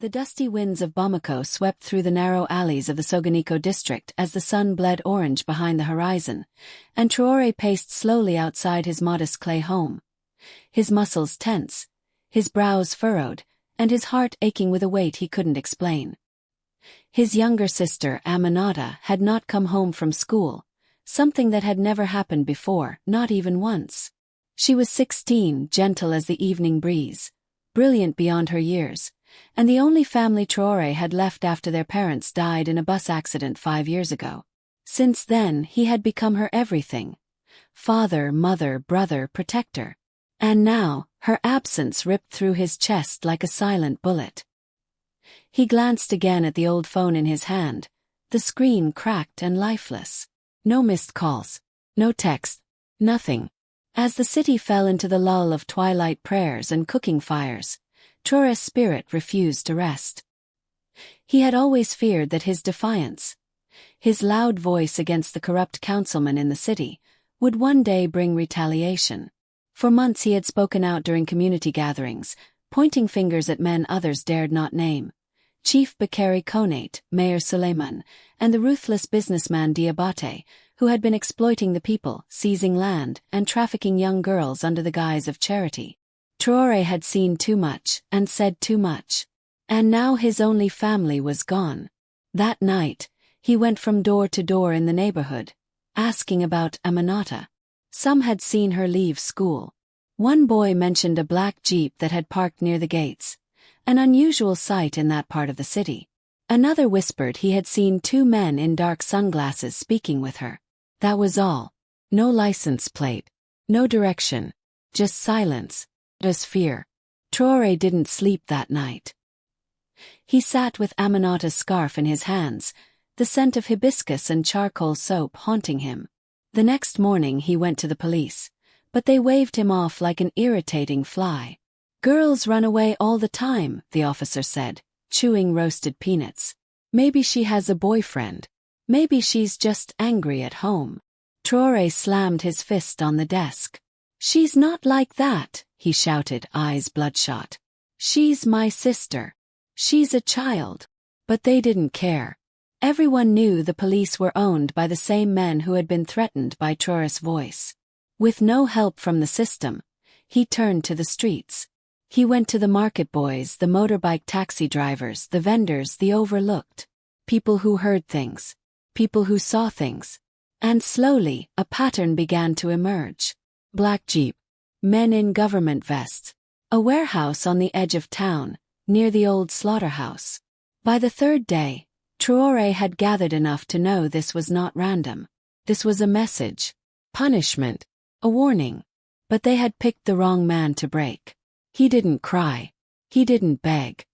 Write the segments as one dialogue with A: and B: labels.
A: The dusty winds of Bamako swept through the narrow alleys of the Soganiko district as the sun bled orange behind the horizon, and Traoré paced slowly outside his modest clay home. His muscles tense, his brows furrowed, and his heart aching with a weight he couldn't explain. His younger sister, Aminata, had not come home from school, something that had never happened before, not even once. She was 16, gentle as the evening breeze, brilliant beyond her years, and the only family Traoré had left after their parents died in a bus accident 5 years ago. Since then, he had become her everything: father, mother, brother, protector. And now, her absence ripped through his chest like a silent bullet. He glanced again at the old phone in his hand, the screen cracked and lifeless. No missed calls, no text, nothing. As the city fell into the lull of twilight prayers and cooking fires, Traoré's spirit refused to rest. He had always feared that his defiance, his loud voice against the corrupt councilmen in the city, would one day bring retaliation. For months he had spoken out during community gatherings, pointing fingers at men others dared not name: Chief Bakary Konate, Mayor Suleiman, and the ruthless businessman Diabate, who had been exploiting the people, seizing land, and trafficking young girls under the guise of charity. Traoré had seen too much and said too much. And now his only family was gone. That night, he went from door to door in the neighborhood, asking about Aminata. Some had seen her leave school. One boy mentioned a black jeep that had parked near the gates, an unusual sight in that part of the city. Another whispered he had seen 2 men in dark sunglasses speaking with her. That was all. No license plate, no direction, just silence, just fear. Traoré didn't sleep that night. He sat with Aminata's scarf in his hands, the scent of hibiscus and charcoal soap haunting him. The next morning he went to the police, but they waved him off like an irritating fly. "Girls run away all the time," the officer said, chewing roasted peanuts. "Maybe she has a boyfriend. Maybe she's just angry at home." Traoré slammed his fist on the desk. "She's not like that," he shouted, eyes bloodshot. "She's my sister. She's a child." But they didn't care. Everyone knew the police were owned by the same men who had been threatened by Traoré's voice. With no help from the system, he turned to the streets. He went to the market boys, the motorbike taxi drivers, the vendors, the overlooked. People who heard things. People who saw things. And slowly, a pattern began to emerge. Black jeep. Men in government vests. A warehouse on the edge of town, near the old slaughterhouse. By the 3rd day, Traoré had gathered enough to know this was not random. This was a message. Punishment. A warning. But they had picked the wrong man to break. He didn't cry. He didn't beg.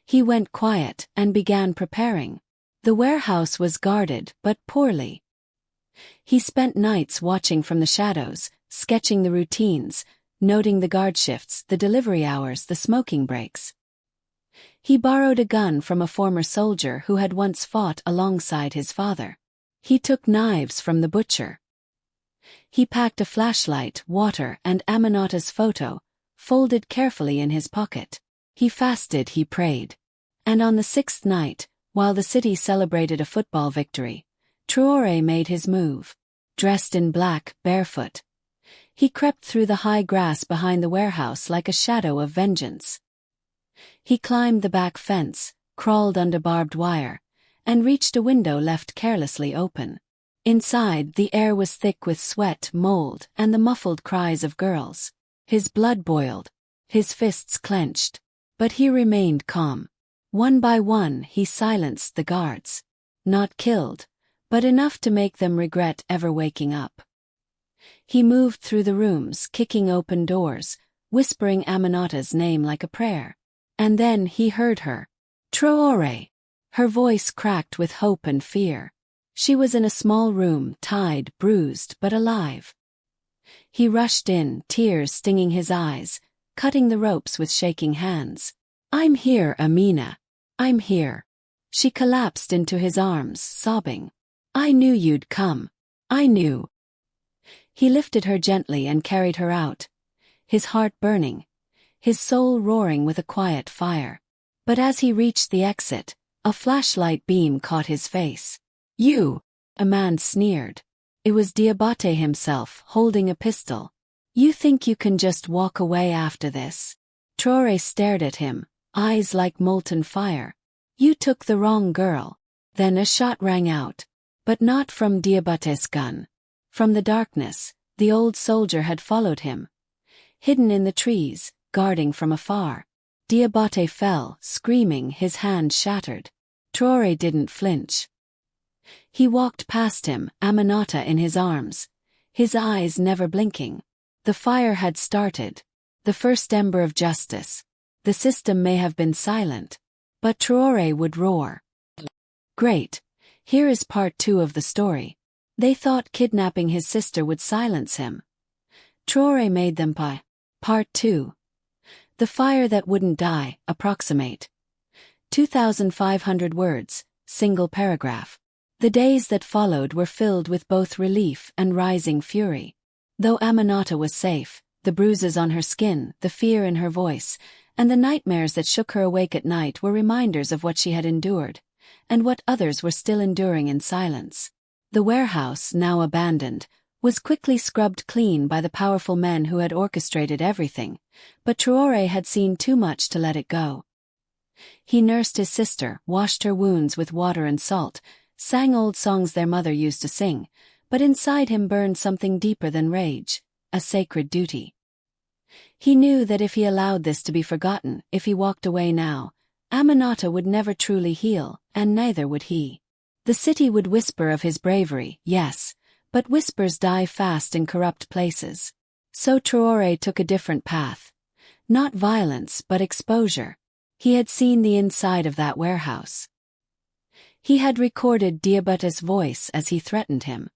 A: He went quiet and began preparing. The warehouse was guarded, but poorly. He spent nights watching from the shadows, sketching the routines, noting the guard shifts, the delivery hours, the smoking breaks. He borrowed a gun from a former soldier who had once fought alongside his father. He took knives from the butcher. He packed a flashlight, water, and Aminata's photo, folded carefully in his pocket. He fasted, he prayed. And on the 6th night, while the city celebrated a football victory, Traoré made his move. Dressed in black, barefoot, he crept through the high grass behind the warehouse like a shadow of vengeance. He climbed the back fence, crawled under barbed wire, and reached a window left carelessly open. Inside, the air was thick with sweat, mold, and the muffled cries of girls. His blood boiled, his fists clenched, but he remained calm. One by one, he silenced the guards. Not killed, but enough to make them regret ever waking up. He moved through the rooms, kicking open doors, whispering Aminata's name like a prayer. And then he heard her. Traoré. Her voice cracked with hope and fear. She was in a small room, tied, bruised, but alive. He rushed in, tears stinging his eyes, cutting the ropes with shaking hands. "I'm here, Amina. I'm here." She collapsed into his arms, sobbing. "I knew you'd come. I knew." He lifted her gently and carried her out, his heart burning, his soul roaring with a quiet fire. But as he reached the exit, a flashlight beam caught his face. "You!" a man sneered. It was Diabate himself, holding a pistol. "You think you can just walk away after this?" Traoré stared at him, eyes like molten fire. "You took the wrong girl." Then a shot rang out. But not from Diabate's gun. From the darkness, the old soldier had followed him. Hidden in the trees, guarding from afar. Diabate fell, screaming, his hand shattered. Traoré didn't flinch. He walked past him, Aminata in his arms, his eyes never blinking. The fire had started. The first ember of justice. The system may have been silent, but Traoré would roar. Great. Here is part 2 of the story. They thought kidnapping his sister would silence him. Traoré made them pie. Part 2. The fire that wouldn't die, approximate. 2,500 words, single paragraph. The days that followed were filled with both relief and rising fury. Though Aminata was safe, the bruises on her skin, the fear in her voice, and the nightmares that shook her awake at night were reminders of what she had endured, and what others were still enduring in silence. The warehouse, now abandoned, was quickly scrubbed clean by the powerful men who had orchestrated everything, but Traoré had seen too much to let it go. He nursed his sister, washed her wounds with water and salt, sang old songs their mother used to sing, but inside him burned something deeper than rage, a sacred duty. He knew that if he allowed this to be forgotten, if he walked away now, Aminata would never truly heal, and neither would he. The city would whisper of his bravery, yes, but whispers die fast in corrupt places. So Traoré took a different path. Not violence, but exposure. He had seen the inside of that warehouse. He had recorded Diabate's voice as he threatened him.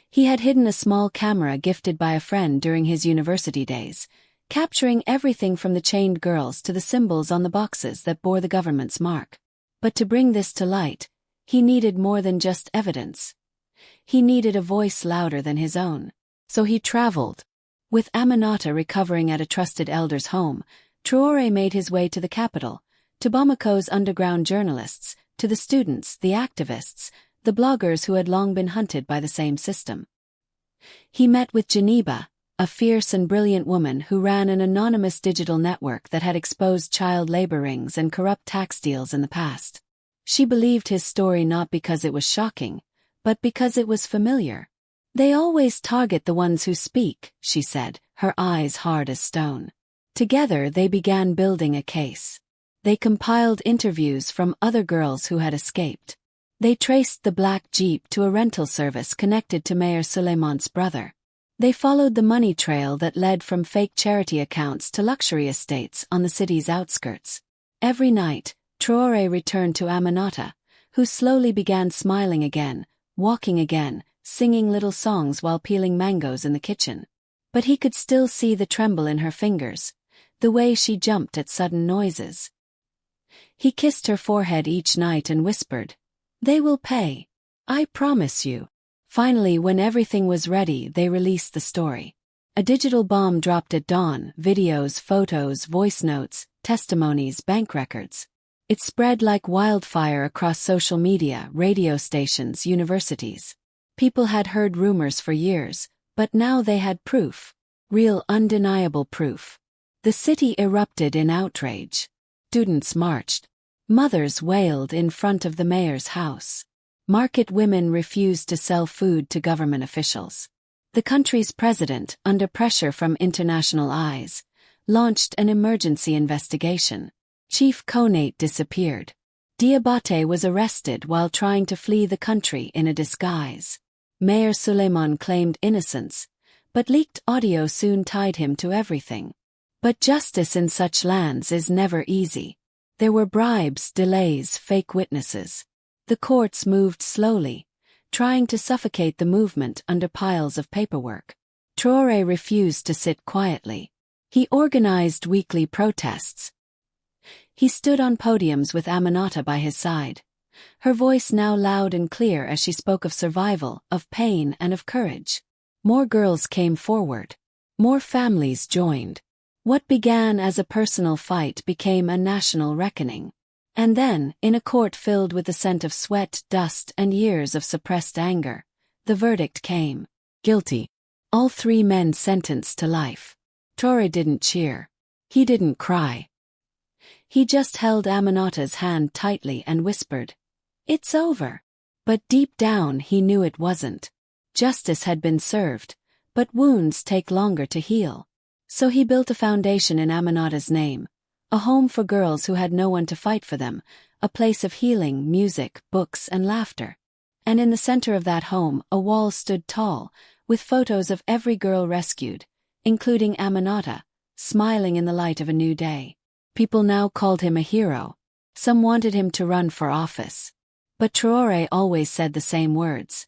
A: He had hidden a small camera gifted by a friend during his university days, capturing everything from the chained girls to the symbols on the boxes that bore the government's mark. But to bring this to light, he needed more than just evidence. He needed a voice louder than his own. So he traveled. With Aminata recovering at a trusted elder's home, Traoré made his way to the capital, to Bamako's underground journalists, to the students, the activists, the bloggers who had long been hunted by the same system. He met with Geneba, a fierce and brilliant woman who ran an anonymous digital network that had exposed child labor rings and corrupt tax deals in the past. She believed his story not because it was shocking, but because it was familiar. "They always target the ones who speak," she said, her eyes hard as stone. Together they began building a case. They compiled interviews from other girls who had escaped. They traced the black Jeep to a rental service connected to Mayor Suleiman's brother. They followed the money trail that led from fake charity accounts to luxury estates on the city's outskirts. Every night, Traoré returned to Aminata, who slowly began smiling again, walking again, singing little songs while peeling mangoes in the kitchen. But he could still see the tremble in her fingers, the way she jumped at sudden noises. He kissed her forehead each night and whispered, "They will pay. I promise you." Finally, when everything was ready, they released the story. A digital bomb dropped at dawn, videos, photos, voice notes, testimonies, bank records. It spread like wildfire across social media, radio stations, universities. People had heard rumors for years, but now they had proof. Real, undeniable proof. The city erupted in outrage. Students marched. Mothers wailed in front of the mayor's house. Market women refused to sell food to government officials. The country's president, under pressure from international eyes, launched an emergency investigation. Chief Konate disappeared. Diabate was arrested while trying to flee the country in a disguise. Mayor Suleiman claimed innocence, but leaked audio soon tied him to everything. But justice in such lands is never easy. There were bribes, delays, fake witnesses. The courts moved slowly, trying to suffocate the movement under piles of paperwork. Traoré refused to sit quietly. He organized weekly protests. He stood on podiums with Aminata by his side, her voice now loud and clear as she spoke of survival, of pain, and of courage. More girls came forward. More families joined. What began as a personal fight became a national reckoning. And then, in a court filled with the scent of sweat, dust, and years of suppressed anger, the verdict came. Guilty. All 3 men sentenced to life. Traoré didn't cheer. He didn't cry. He just held Aminata's hand tightly and whispered, "It's over." But deep down he knew it wasn't. Justice had been served, but wounds take longer to heal. So he built a foundation in Aminata's name, a home for girls who had no one to fight for them, a place of healing, music, books, and laughter. And in the center of that home, a wall stood tall, with photos of every girl rescued, including Aminata, smiling in the light of a new day. People now called him a hero. Some wanted him to run for office. But Traoré always said the same words.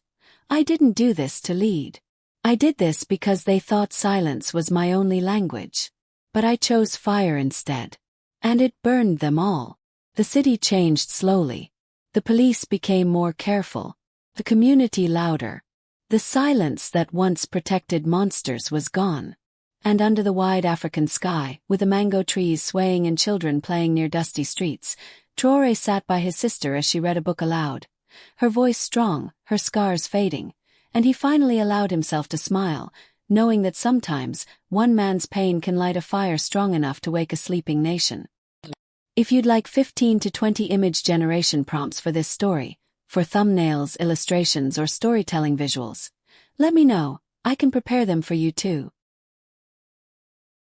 A: "I didn't do this to lead. I did this because they thought silence was my only language. But I chose fire instead. And it burned them all." The city changed slowly. The police became more careful. The community louder. The silence that once protected monsters was gone. And under the wide African sky, with the mango trees swaying and children playing near dusty streets, Traoré sat by his sister as she read a book aloud. Her voice strong, her scars fading, and he finally allowed himself to smile, knowing that sometimes one man's pain can light a fire strong enough to wake a sleeping nation. If you'd like 15 to 20 image generation prompts for this story, for thumbnails, illustrations, or storytelling visuals, let me know. I can prepare them for you too.